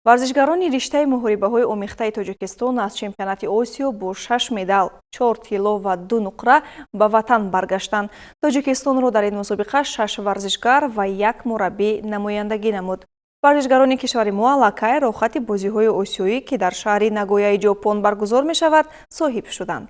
варзишгарони риштаи муҳорибаҳои омехтаи Тоҷикистон аз чемпионати Осиё бо 6 медал, 4 тилло ва 2 нуқра ба ватан баргаштанд. Тоҷикистонро дар ин мусобиқа 6 варзишгар ва 1 мураббӣ намояндагӣ намуд. варзишгарони кишвари мо аллакай рохати бозиҳои осиёӣ ки дар шаҳри Нагояи Ҷопон баргузор мешавад, соҳиб шуданд.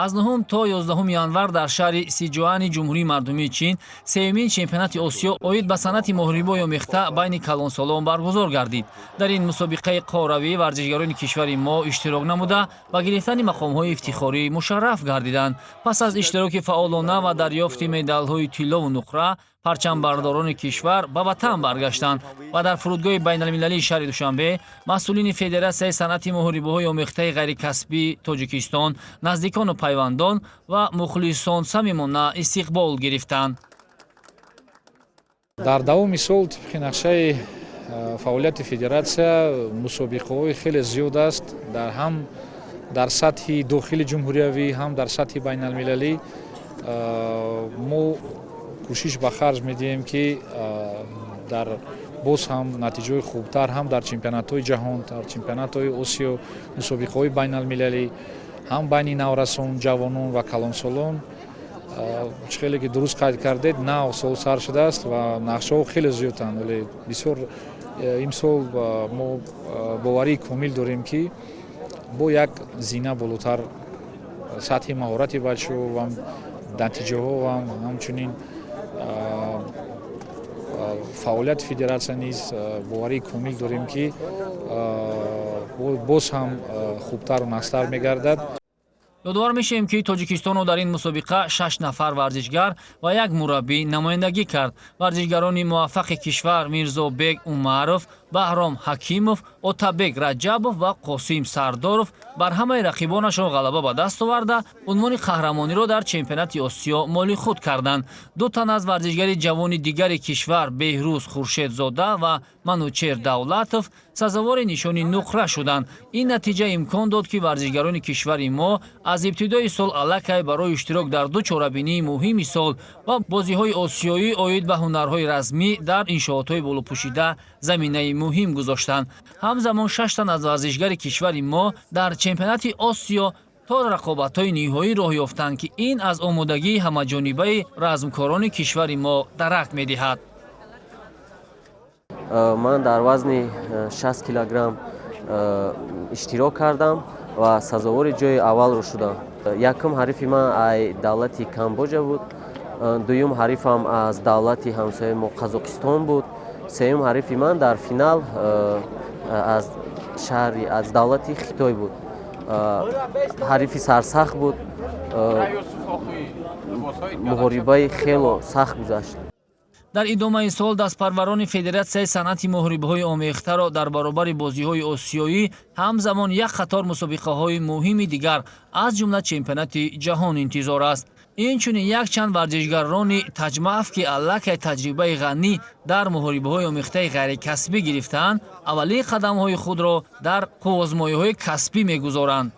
аз 9 то 11 январ дар шаҳри Сичуани ҷумҳурии мардумии Чин сеюмин чемпионати Осиё оид ба санъати муҳорибаҳои омехта байни калонсолон баргузор гардид. дар ин мусобиқаи қовравӣ варзишгарони кишвари мо иштирок намуда ба гирифтани мақомҳои ифтихорӣ мушарраф гардиданд. пас аз иштироки фаъолона ва дарёфти медалҳои тиллову нуқра, парчамбардорони кишвар ба ватан баргаштанд ва дар фурудгоҳи байналмилалии шаҳри Душанбе масъулини Федератсияи санъати муҳорибаҳои омехтаи ғайрикасбии Тоҷикистон, наздикону пайвандон ва мухлисон самимона истиқбол гирифтанд. дар давоми сол тибқи нақшаи фаъолияти федератсия мусобиқаҳои хеле зиёд аст, ҳам дар сатҳи дохили ҷумҳуриявӣ, ҳам дар сатҳи байналмилалӣ. мо кӯшиш ба харҷ медиҳем ки дар боз ҳам натиҷаҳои хубтар ҳам дар чемпионатҳои ҷаҳон, дар чемпионатҳои Осиё, мусобиқаҳои байналмилалӣ, ҳам байни наврасон, ҷавонон ва калонсолон. хеле ки дуруст қайд кардед, нав сол сар шудааст ва нақшаҳо хеле зиёданд, вале бисёр имсол мо боварии комил дорем ки бо як зина болотар сатҳи маҳорати бачаҳо ва натиҷаҳо ва ҳамчунин фаъолияти федератсия низ боварии комил дорем ки боз ҳам хубтару нағзтар мегардад. ёдовар мешавем ки Тоҷикистону дар ин мусобиқа 6 нафар варзишгар ва 1 мураббӣ намояндагӣ кард. варзишгарони муваффақи кишвар Мирзобек Умаров, Баҳром Ҳакимов, Отабек Раҷабов ва Қосим Сардоров бар ҳамаи рақибонашон ғалаба ба даст оварда, унвони қаҳрамониро дар чемпионати Осиё молӣ худ карданд. ду тан аз варзишгари ҷавони дигари кишвар Беҳрӯз Хуршедзода ва Манучер Давлатов сазовори нишони нуқра шуданд. ин натиҷа имкон дод ки варзишгарони кишвари мо аз ибтидои сол аллакай барои иштирок дар ду чорабинии муҳими сол ва бозиҳои осиёӣ оид ба ҳунарҳои размӣ дар иншоотҳои болопӯшида заминаи муҳим гузоштанд. ҳамзамон 6 тан аз варзишгари кишвари мо дар чемпионати Осиё то рақобатҳои ниҳоӣ роҳ ёфтанд ки ин аз омодагии ҳамаҷонибаи размкорони кишвари мо дарак медиҳад. ман дар вазни 60 килограмм иштирок кардам ва сазовори ҷои аввалро шудам. якум ҳарифи ман аз давлати Камбоҷа буд, дуюм ҳарифам аз давлати ҳамсояи мо Қазоқистон буд, сеюм ҳарифи ман дар финал аз давлати Хитой буд. ҳарифи сарсахт буд, муҳорибаи хело сахт гузашт. дар идомаи сол дастпарварони Федератсияи санъати муҳорибаҳои омехтаро дар баробари бозиҳои осиёӣ ҳамзамон як қатор мусобиқаҳои муҳими дигар аз ҷумла чемпионати ҷаҳон интизор аст. инчунин якчанд варзишгарони таҷмаъв ки аллакай таҷрибаи ғанӣ дар муҳорибаҳои омехтаи ғайрикасбӣ гирифтаанд, аввалин қадамҳои худро дар қуввозмоиҳои касбӣ мегузоранд.